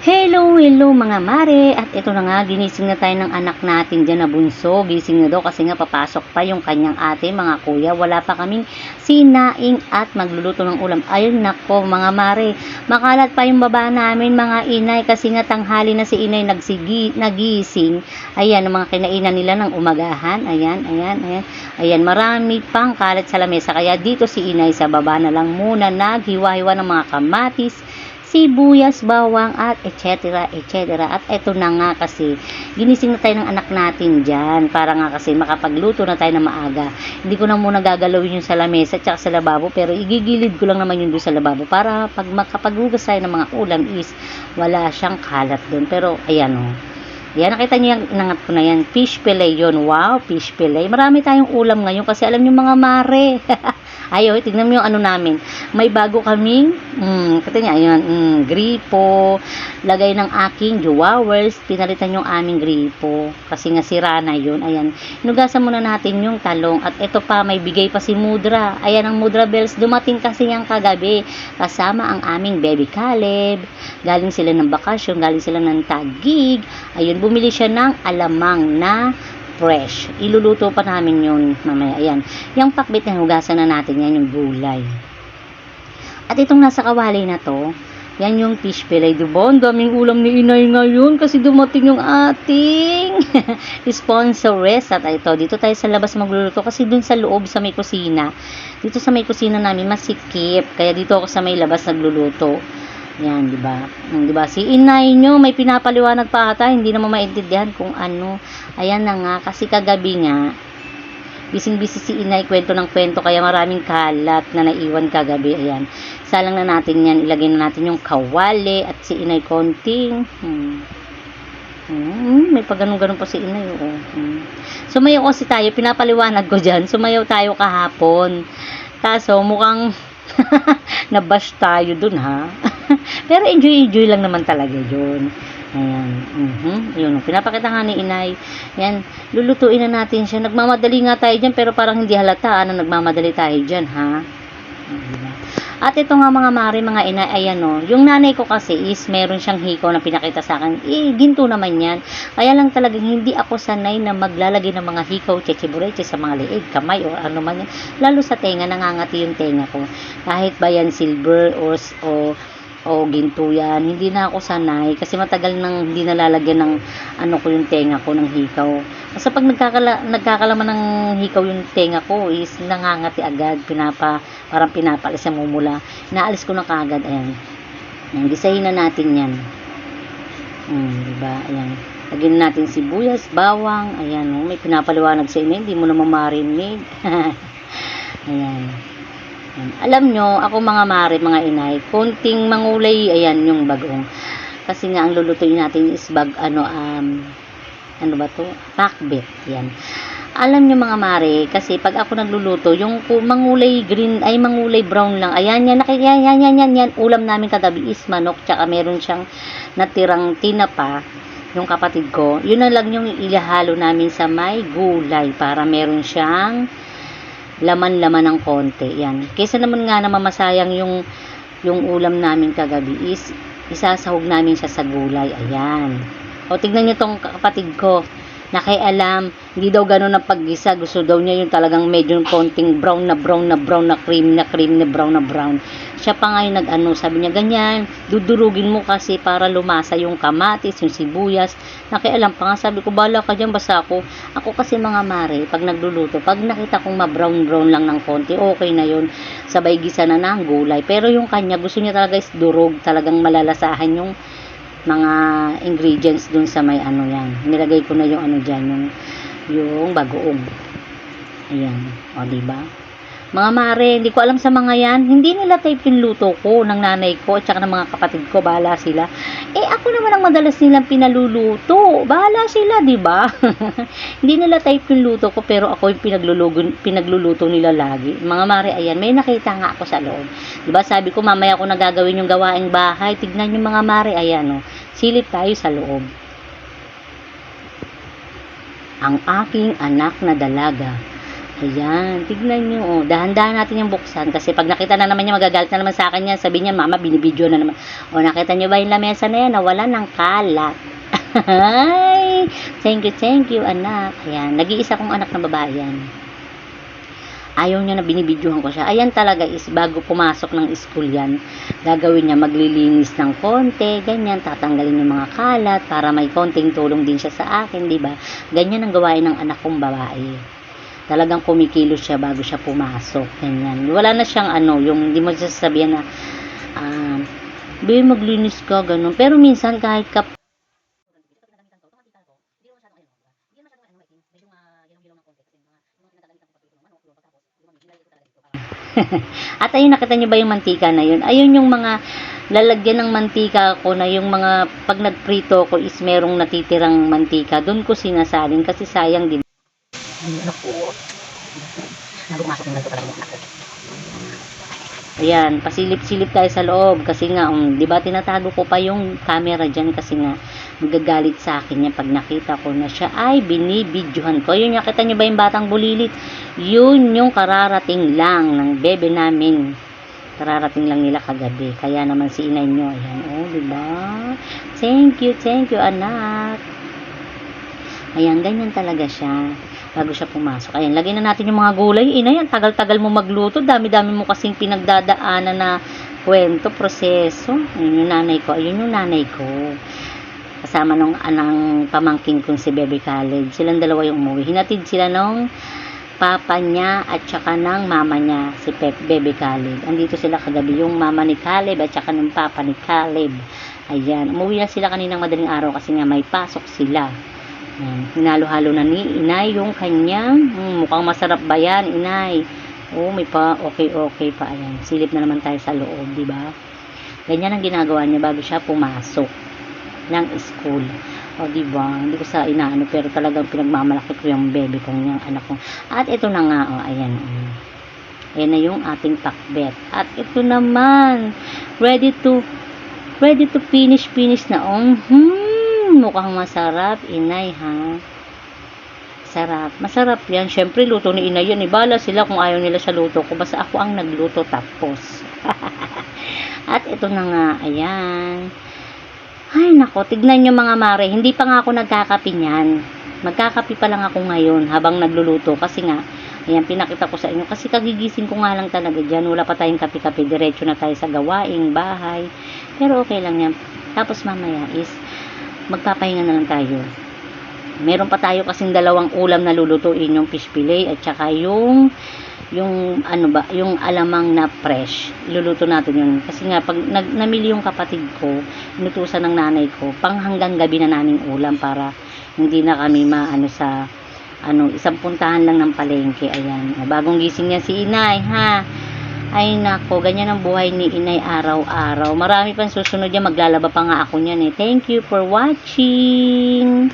Hello, hello mga mare. At ito na nga, ginising na tayo ng anak natin dyan na bunso. Gising na daw kasi nga papasok pa yung kanyang ate, mga kuya. Wala pa kaming sinaing at magluluto ng ulam. Ayun nako mga mare, makalat pa yung baba namin mga inay kasi nga tanghali na si inay nagising. Ayan, ang mga kinainan nila ng umagahan. Ayan. Ayan, marami pang kalat sa lamesa. Kaya dito si inay sa baba na lang muna naghiwa-hiwa ng mga kamatis, sibuyas, bawang at etc. At eto na nga kasi ginising na tayo ng anak natin dyan para nga kasi makapagluto na tayo na maaga. Hindi ko na muna gagalawin yung sa lamesa at sa lababo, pero igigilid ko lang naman yun doon sa lababo para pag makapaghugas tayo ng mga ulam is wala siyang kalat doon. Pero ayan o. Yan, nakita niyo yung inangat ko na yan. Fish fillet yun. Wow, fish fillet. Marami tayong ulam ngayon kasi alam niyo mga mare. Ayo, tignan mo yung ano namin. May bago kaming, katanya, ayun, gripo. Lagay ng aking jowawers. Pinalitan yung aming gripo. Kasi nga sira na yun. Ayan. Inugasan muna natin yung talong. At ito pa, may bigay pa si Mudra. Ayan ang Mudra Bells. Dumating kasi yung kagabi. Kasama ang aming baby Caleb. Galing sila ng bakasyon. Galing sila ng Taguig. Ayun, bumili siya ng alamang na fresh. Iluluto pa namin yun mamaya. Ayan. Yung pakbit na hugasan na natin yan, yung gulay. At itong nasa kawali na to, yan yung fish fillet. Diba? Ang daming ulam ni inay ngayon kasi dumating yung ating sponsoress. At ito, dito tayo sa labas magluluto kasi dun sa loob sa may kusina. Dito sa may kusina namin masikip. Kaya dito ako sa may labas nagluluto. Yan, di ba? Di ba? Si inay nyo, may pinapaliwanag pa ata, hindi naman maintindihan kung ano. Ayan na nga, kasi kagabi nga, bising-bisi si inay, kwento ng kwento, kaya maraming kalat na naiwan kagabi. Ayan. Salang na natin yan, ilagay na natin yung kawali, at si inay konting, may pag-ganun-ganun pa si inay, Sumayaw kasi tayo, pinapaliwanag ko dyan, sumayaw tayo kahapon. Kaso, mukhang nabash tayo dun, ha? Pero enjoy lang naman talaga yun. Ayan. Yun. Pinapakita nga ni inay. Yan. Lulutuin na natin siya. Nagmamadali nga tayo dyan, pero parang hindi halata. Nagmamadali tayo dyan, ha? At ito nga mga mari, mga inay, ayan o. Yung nanay ko kasi is meron siyang hikaw na pinakita sa akin. Ginto naman yan. Kaya lang talagang hindi ako sanay na maglalagay ng mga hikaw, chechibureche sa mga liig, kamay o ano man yan. Lalo sa tenga, nangangati yung tenga ko. Kahit ba yan silver o ginto yan, hindi na ako sanay kasi matagal nang hindi nalalagyan ng ano ko yung tenga ko ng hikaw. Kasi pag nagkakalaman ng hikaw yung tenga ko is nangangati agad, parang pinapalis ang mumula. Inaalis ko na kaagad. Ayan. Gisahin na natin yan. Diba? Ayan. Lagyan natin sibuyas, bawang. Ayan. May pinapaliwanag sa inyo, hindi mo na mamarinig. Ayan. Alam nyo, ako mga mare, mga inay, konting mangulay, ayan yung bagong. Kasi nga ang lulutuin natin is ano ba to? Pakbet. Yan. Alam nyo mga mare, kasi pag ako nagluluto, yung mangulay green, ay mangulay brown lang. Ayan, yan. Ulam namin kagabi is manok, tsaka meron siyang natirang tinapa, yung kapatid ko. Yun na lang yung ilahalo namin sa may gulay, para meron siyang laman-laman ng konti. Yan. Kaysa naman nga na mamasayang yung ulam namin kagabi is isasahog namin siya sa gulay. Ayan. O, tignan niyo tong kapatid ko. Nakialam, hindi daw gano'n ang paggisa. Gusto daw niya yung talagang medyo konting brown na cream na brown. Siya pa nga yung sabi niya ganyan, dudurugin mo kasi para lumasa yung kamatis, yung sibuyas. Nakialam pa nga, sabi ko, bala ka dyan, basta ako kasi mga mare, pag nagluluto, pag nakita kong ma-brown lang ng konti, okay na yun, sabay gisa na ng gulay. Pero yung kanya, gusto niya talaga is durog, talagang malalasahan yung mga ingredients dun sa may yan. Nilagay ko na yung dyan, yung bagoong. Ayan. O, diba? Mga mare, hindi ko alam sa mga yan. Hindi nila type yung luto ko ng nanay ko at saka ng mga kapatid ko. Bahala sila. Ako naman ang madalas nilang pinaluluto. Bahala sila, diba? Hindi nila type yung luto ko, pero ako yung pinagluluto nila lagi. Mga mare, ayan. May nakita nga ako sa loob. Diba? Sabi ko, mamaya ko nagagawin yung gawaing bahay. Tignan yung mga mare, ayan. Silip tayo sa loob. Ang aking anak na dalaga Ayan, tignan nyo. Oh. Dahan-dahan natin yung buksan. Kasi pag nakita na naman niya, magagalit na naman sa akin yan. Sabi niya, mama, binibidyo na naman. O, nakita nyo ba yung lamesa na yan? Nawala ng kalat. Ay, thank you, anak. Ayan, nag-iisa kong anak na babae yan. Ayaw niya na binibidyohan ko siya. Ayan talaga is, bago pumasok ng school yan, gagawin niya, maglilinis ng konti, ganyan, tatanggalin yung mga kalat, para may konting tulong din siya sa akin, di ba? Ganyan ang gawain ng anak kong babae. Talagang kumikilos siya bago siya pumasok. Ganyan. Wala na siyang yung hindi mo sasabihan na, babe, maglinis ka, ganun. Pero minsan kahit at ayun, nakita niyo ba yung mantika na yun? Ayun yung mga lalagyan ng mantika ko na yung mga pag nagprito ko is merong natitirang mantika. Doon ko sinasalin kasi sayang din. Ayan, pasilip-silip tayo sa loob kasi nga, di ba tinatago ko pa yung camera dyan kasi nga magagalit sa akin niya pag nakita ko na siya ay binibidyohan ko. Yun, nakita niyo ba yung batang bulilit? Yun yung kararating lang ng bebe namin. Kararating lang nila kagabi. Kaya naman si inay nyo, ayan, di ba? Thank you, anak. Ayan, ganyan talaga siya. Bago siya pumasok. Ayan, lagay na natin yung mga gulay. Inay, ang tagal-tagal mo magluto. Dami-dami mo kasing pinagdadaanan na kwento, proseso. Ayun yung nanay ko. Kasama nung anang pamangking kong si Bebe Khaled. Silang dalawa yung umuwi. Hinatid sila nung papa niya at saka ng mama niya, si Bebe Khaled. Andito sila kagabi, yung mama ni Caleb at saka ng papa ni Caleb. Ayan, umuwi na sila kaninang madaling araw kasi nga may pasok sila. Hinalo-halo na ni inay yung kanyang mukhang masarap ba yan, inay? May pa okay pa. Ayan, silip na naman tayo sa loob, di ba? Ganyan ang ginagawa niya bago siya pumasok ng school. Di ba? Hindi ko sa inaano, pero talagang pinagmamalaki ko yung bebe kong yung anak ko. At ito na nga, ayan. Ayan na yung ating pakbet. At ito naman, ready to finish na. Mukhang masarap, inay, ha? Masarap yan. Syempre, luto ni inay yan. Ibala sila kung ayaw nila sa luto ko. Basta ako ang nagluto tapos. At ito na nga, ayan. Ay, nako, tignan nyo mga mare. Hindi pa nga ako nagkakapi niyan. Magkakapi pa lang ako ngayon habang nagluluto. Kasi nga, ayan, pinakita ko sa inyo. Kasi kagigising ko nga lang talaga dyan. Wala pa tayong kapi-kapi. Diretso na tayo sa gawaing bahay. Pero okay lang yan. Tapos mamaya is, magpapahinga na lang tayo. Meron pa tayo kasing dalawang ulam na lulutuin, yung fish fillet at saka yung alamang na fresh. Iluluto natin yun. Kasi nga pag namili yung kapatid ko, inutusan ng nanay ko, pang hanggang gabi na naming ulam para hindi na kami isang puntahan lang ng palengke. Ayan. Bagong gising niya si inay, ha? Ay nako, ganyan ang buhay ni inay araw-araw. Marami pang susunod yan, maglalaba pa nga ako niyan eh. Thank you for watching.